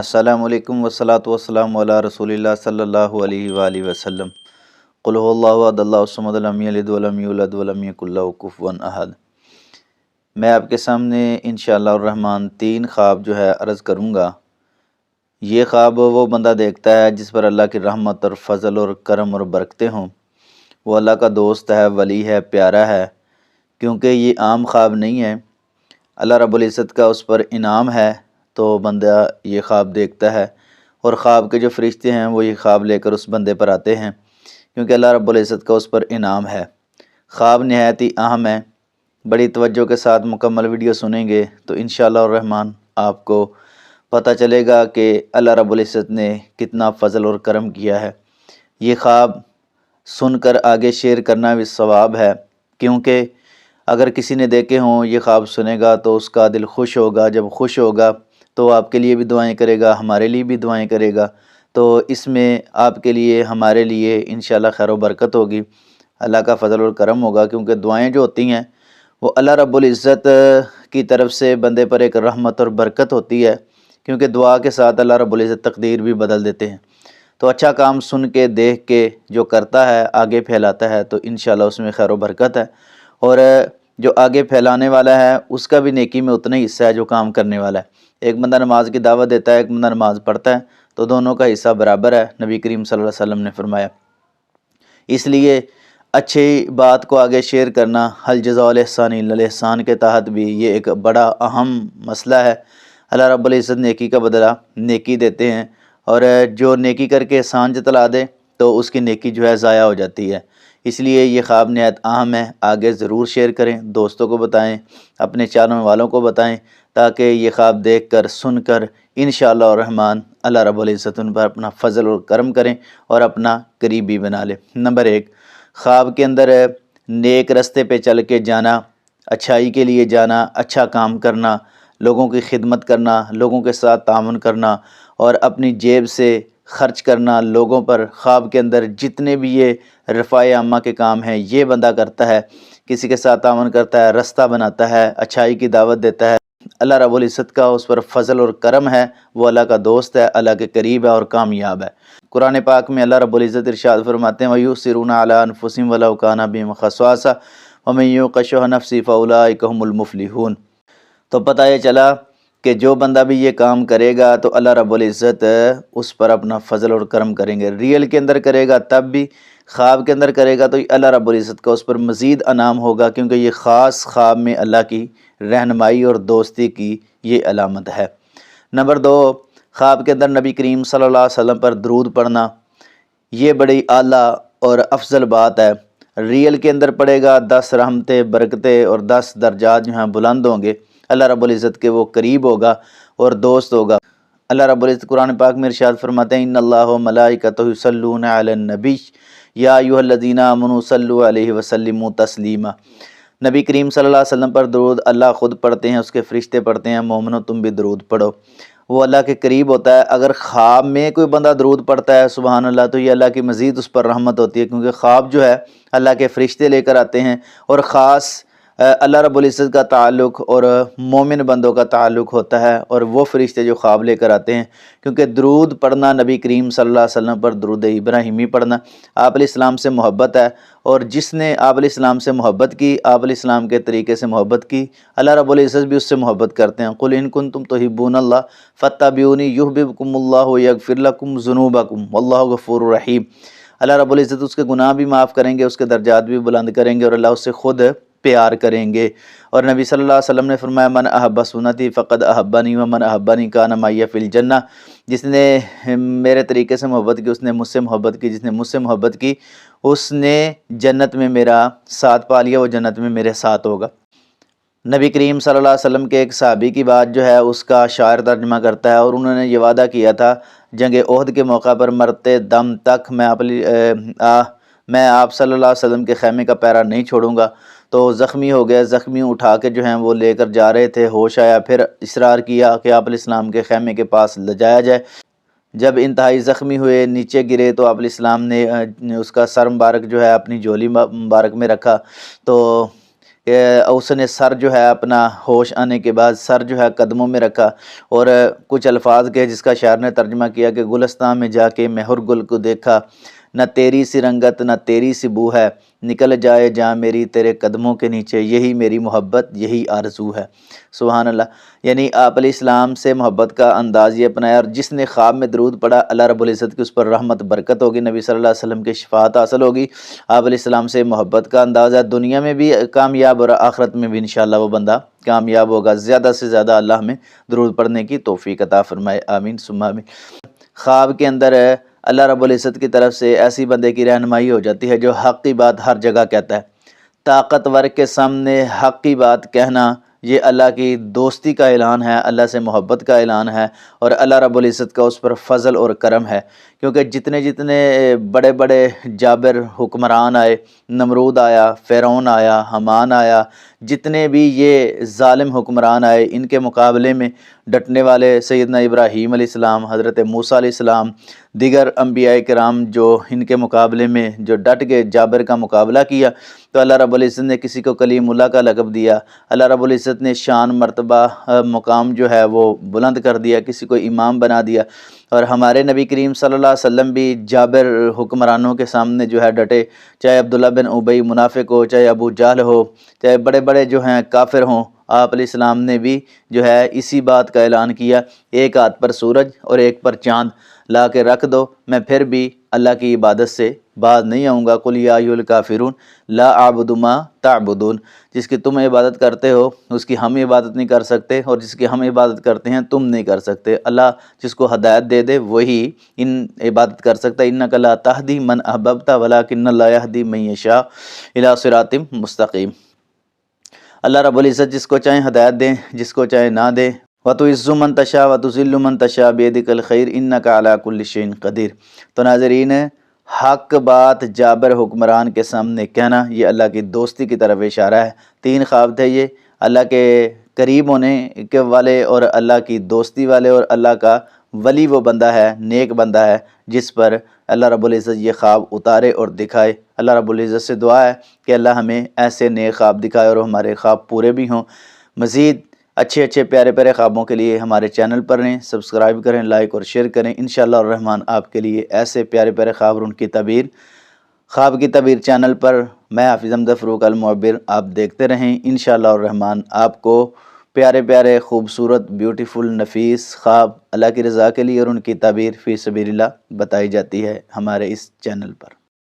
السلام علیکم والصلاة والسلام علی رسول اللہ صلی اللہ علیہ وآلہ وسلم۔ قل هو اللہ احد اللہ الصمد لم یلد ولم یولد ولم یکن لہ کفوا احد۔ میں آپ کے سامنے انشاءاللہ الرحمن 3 خواب جو ہے عرض کروں گا۔ یہ خواب وہ بندہ دیکھتا ہے جس پر اللہ کی رحمت اور فضل اور کرم اور برکتیں ہوں۔ وہ اللہ کا دوست ہے، ولی ہے، پیارا ہے، کیونکہ یہ عام خواب نہیں ہے، اللہ رب العزت کا اس پر انعام ہے۔ تو بندہ یہ خواب دیکھتا ہے اور خواب کے جو فرشتے ہیں وہ یہ خواب لے کر اس بندے پر آتے ہیں، کیونکہ اللہ رب العزت کا اس پر انعام ہے۔ خواب نہایت ہی اہم ہے، بڑی توجہ کے ساتھ مکمل ویڈیو سنیں گے تو انشاءاللہ الرحمن آپ کو پتہ چلے گا کہ اللہ رب العزت نے کتنا فضل اور کرم کیا ہے۔ یہ خواب سن کر آگے شیئر کرنا بھی ثواب ہے، کیونکہ اگر کسی نے دیکھے ہوں یہ خواب سنے گا تو اس کا دل خوش ہوگا، جب خوش ہوگا تو آپ کے لیے بھی دعائیں کرے گا، ہمارے لیے بھی دعائیں کرے گا، تو اس میں آپ کے لیے ہمارے لیے انشاءاللہ خیر و برکت ہوگی، اللہ کا فضل اور کرم ہوگا، کیونکہ دعائیں جو ہوتی ہیں وہ اللہ رب العزت کی طرف سے بندے پر ایک رحمت اور برکت ہوتی ہے، کیونکہ دعا کے ساتھ اللہ رب العزت تقدیر بھی بدل دیتے ہیں۔ تو اچھا کام سن کے دیکھ کے جو کرتا ہے آگے پھیلاتا ہے تو انشاءاللہ اس میں خیر و برکت ہے، اور جو آگے پھیلانے والا ہے اس کا بھی نیکی میں اتنا ہی حصہ ہے جو کام کرنے والا ہے۔ ایک بندہ نماز کی دعوت دیتا ہے، ایک بندہ نماز پڑھتا ہے، تو دونوں کا حصہ برابر ہے، نبی کریم صلی اللہ علیہ وسلم نے فرمایا۔ اس لیے اچھی بات کو آگے شیئر کرنا حل جزاء الاحسان الا الاحسان کے تحت بھی یہ ایک بڑا اہم مسئلہ ہے۔ اللہ رب العزت نیکی کا بدلہ نیکی دیتے ہیں، اور جو نیکی کر کے احسان جتلا دے تو اس کی نیکی جو ہے ضائع ہو جاتی ہے۔ اس لیے یہ خواب نہایت اہم ہے، آگے ضرور شیئر کریں، دوستوں کو بتائیں، اپنے چینل والوں کو بتائیں، تاکہ یہ خواب دیکھ کر سن کر انشاءاللہ الرحمن اللہ رب العزت ان پر اپنا فضل اور کرم کریں اور اپنا قریبی بنا لیں۔ نمبر 1، خواب کے اندر نیک رستے پہ چل کے جانا، اچھائی کے لیے جانا، اچھا کام کرنا، لوگوں کی خدمت کرنا، لوگوں کے ساتھ تعاون کرنا اور اپنی جیب سے خرچ کرنا لوگوں پر۔ خواب کے اندر جتنے بھی یہ رفاع عامہ کے کام ہیں یہ بندہ کرتا ہے، کسی کے ساتھ تعاون کرتا ہے، رستہ بناتا ہے، اچھائی کی دعوت دیتا ہے، اللہ رب العزت کا اس پر فضل اور کرم ہے، وہ اللہ کا دوست ہے، اللہ کے قریب ہے اور کامیاب ہے۔ قرآن پاک میں اللہ رب العزت ارشاد فرماتے ہیں وَيُؤْثِرُونَ عَلَىٰ أَنفُسِهِمْ وَلَوْ كَانَ بِهِمْ خَصَاصَةٌ وَمَن يُوقَ شُحَّ نَفْسِهِ فَأُولَٰئِكَ هُمُ الْمُفْلِحُونَ۔ تو پتہ یہ چلا کہ جو بندہ بھی یہ کام کرے گا تو اللہ رب العزت اس پر اپنا فضل اور کرم کریں گے۔ ریئل کے اندر کرے گا تب بھی، خواب کے اندر کرے گا تو اللہ رب العزت کا اس پر مزید انعام ہوگا، کیونکہ یہ خاص خواب میں اللہ کی رہنمائی اور دوستی کی یہ علامت ہے۔ نمبر 2، خواب کے اندر نبی کریم صلی اللہ علیہ وسلم پر درود پڑھنا، یہ بڑی اعلیٰ اور افضل بات ہے۔ ریئل کے اندر پڑھے گا 10 رحمتیں، برکتیں اور 10 درجات جو ہیں بلند ہوں گے، اللہ رب العزت کے وہ قریب ہوگا اور دوست ہوگا۔ اللہ رب العزت قرآن پاک میں ارشاد فرماتے ہیں ان اللہ و ملائکتہ یصلون علی النبی یا ایھا الذین آمنوا صلوا علیہ وسلموا تسلیما۔ نبی کریم صلی اللہ علیہ وسلم پر درود اللہ خود پڑھتے ہیں، اس کے فرشتے پڑھتے ہیں، مومنو تم بھی درود پڑھو، وہ اللہ کے قریب ہوتا ہے۔ اگر خواب میں کوئی بندہ درود پڑھتا ہے سبحان اللہ تو یہ اللہ کی مزید اس پر رحمت ہوتی ہے، کیونکہ خواب جو ہے اللہ کے فرشتے لے کر آتے ہیں، اور خاص اللہ رب العزت کا تعلق اور مومن بندوں کا تعلق ہوتا ہے، اور وہ فرشتے جو خواب لے کر آتے ہیں، کیونکہ درود پڑھنا نبی کریم صلی اللہ علیہ وسلم پر درود ابراہیمی پڑھنا آپ علیہ السلام سے محبت ہے، اور جس نے آپ علیہ السلام سے محبت کی، آپ علیہ السلام کے طریقے سے محبت کی، اللہ رب العزت بھی اس سے محبت کرتے ہیں۔ قل ان کنتم تحبون اللہ فاتبعونی یحببکم اللہ ویغفر لکم ذنوبکم واللہ غفور رحیم۔ اللہ رب العزت اس کے گناہ بھی معاف کریں گے، اس کے درجات بھی بلند کریں گے، اور اللہ اس سے خود پیار کریں گے۔ اور نبی صلی اللہ علیہ وسلم نے فرمایا من احب سنتی فقد احبنی ومن احبنی کان معی فی الجنہ، جس نے میرے طریقے سے محبت کی اس نے مجھ سے محبت کی، جس نے مجھ سے محبت کی اس نے جنت میں میرا ساتھ پا لیا، وہ جنت میں میرے ساتھ ہوگا۔ نبی کریم صلی اللہ علیہ وسلم کے ایک صحابی کی بات جو ہے اس کا شاعر ترجمہ کرتا ہے، اور انہوں نے یہ وعدہ کیا تھا جنگ احد کے موقع پر مرتے دم تک میں آپ صلی اللہ علیہ وسلم کے خیمے کا پیرا نہیں چھوڑوں گا۔ تو زخمی ہو گئے، زخمی اٹھا کے جو ہیں وہ لے کر جا رہے تھے، ہوش آیا، پھر اصرار کیا کہ آپ علیہ السلام کے خیمے کے پاس لے جایا جائے۔ جب انتہائی زخمی ہوئے، نیچے گرے، تو آپ علیہ السلام نے اس کا سر مبارک جو ہے اپنی جھولی مبارک میں رکھا، تو کہ اس نے سر جو ہے اپنا ہوش آنے کے بعد سر جو ہے قدموں میں رکھا اور کچھ الفاظ کے جس کا شاعر نے ترجمہ کیا کہ گلستان میں جا کے میں ہر گل کو دیکھا، نہ تیری سی رنگت نہ تیری سی بو ہے، نکل جائے جاں میری تیرے قدموں کے نیچے، یہی میری محبت یہی آرزو ہے۔ سبحان اللہ، یعنی آپ علیہ السلام سے محبت کا انداز یہ اپنایا، اور جس نے خواب میں درود پڑھا اللہ رب العزت کی اس پر رحمت برکت ہوگی، نبی صلی اللہ علیہ وسلم کی شفاعت حاصل ہوگی۔ آپ علیہ السلام سے محبت کا انداز ہے، دنیا میں بھی کامیاب اور آخرت میں بھی انشاءاللہ وہ بندہ کامیاب ہوگا۔ زیادہ سے زیادہ اللہ ہمیں درود پڑھنے کی توفیق عطا فرمائے، آمین ثم آمین۔ خواب کے اندر اللہ رب العزت کی طرف سے ایسی بندے کی رہنمائی ہو جاتی ہے جو حق کی بات ہر جگہ کہتا ہے۔ طاقتور کے سامنے حق کی بات کہنا یہ اللہ کی دوستی کا اعلان ہے، اللہ سے محبت کا اعلان ہے، اور اللہ رب العزت کا اس پر فضل اور کرم ہے، کیونکہ جتنے بڑے بڑے جابر حکمران آئے، نمرود آیا، فرعون آیا، حمان آیا، جتنے بھی یہ ظالم حکمران آئے، ان کے مقابلے میں ڈٹنے والے سیدنا ابراہیم علیہ السلام، حضرت موسیٰ علیہ السلام، دیگر انبیاء کرام جو ان کے مقابلے میں جو ڈٹ کے جابر کا مقابلہ کیا، تو اللہ رب العزت نے کسی کو کلیم اللہ کا لقب دیا، اللہ رب العزت نے شان مرتبہ مقام جو ہے وہ بلند کر دیا، کسی کو امام بنا دیا۔ اور ہمارے نبی کریم صلی اللہ علیہ وسلم بھی جابر حکمرانوں کے سامنے جو ہے ڈٹے، چاہے عبداللہ بن ابی منافق ہو، چاہے ابو جہل ہو، چاہے بڑے بڑے جو ہیں کافر ہوں، آپ علیہ السلام نے بھی جو ہے اسی بات کا اعلان کیا، ایک ہاتھ پر سورج اور ایک پر چاند لا کے رکھ دو، میں پھر بھی اللہ کی عبادت سے باز نہیں آؤں گا۔ قل یا ایھا الکافرون لا اعبد ما تعبدون، جس کی تم عبادت کرتے ہو اس کی ہم عبادت نہیں کر سکتے، اور جس کی ہم عبادت کرتے ہیں تم نہیں کر سکتے۔ اللہ جس کو ہدایت دے دے وہی ان عبادت کر سکتا ہے۔ انک لا تہدی من احببت ولکن اللہ یہدی من یشاء الی صراط مستقیم۔ اللہ رب العزت جس کو چاہے ہدایت دیں، جس کو چاہے نہ دے۔ وَتُعِزُّ مَن تَشَاءُ وَتُذِلُّ مَن تَشَاءُ بِيَدِكَ الْخَيْرُ إِنَّكَ عَلَىٰ كُلِّ شَيْءٍ قدیر۔ تو ناظرین، حق بات جابر حکمران کے سامنے کہنا یہ اللہ کی دوستی کی طرف اشارہ ہے۔ 3 خواب تھے یہ، اللہ کے قریب ہونے کے والے، اور اللہ کی دوستی والے، اور اللہ کا ولی وہ بندہ ہے، نیک بندہ ہے جس پر اللہ رب العزت یہ خواب اتارے اور دکھائے۔ اللہ رب العزت سے دعا ہے کہ اللہ ہمیں ایسے نیک خواب دکھائے اور ہمارے خواب پورے بھی ہوں۔ مزید اچھے پیارے پیارے خوابوں کے لیے ہمارے چینل پر رہیں، سبسکرائب کریں، لائک اور شیئر کریں۔ انشاءاللہ الرحمن آپ کے لیے ایسے پیارے پیارے خواب اور ان کی تعبیر خواب کی تعبیر چینل پر میں حافظ حمزہ فاروق المعبر آپ دیکھتے رہیں۔ انشاءاللہ الرحمن آپ کو پیارے پیارے خوبصورت بیوٹیفل نفیس خواب اللہ کی رضا کے لیے اور ان کی تعبیر فی سبیل اللہ بتائی جاتی ہے ہمارے اس چینل پر۔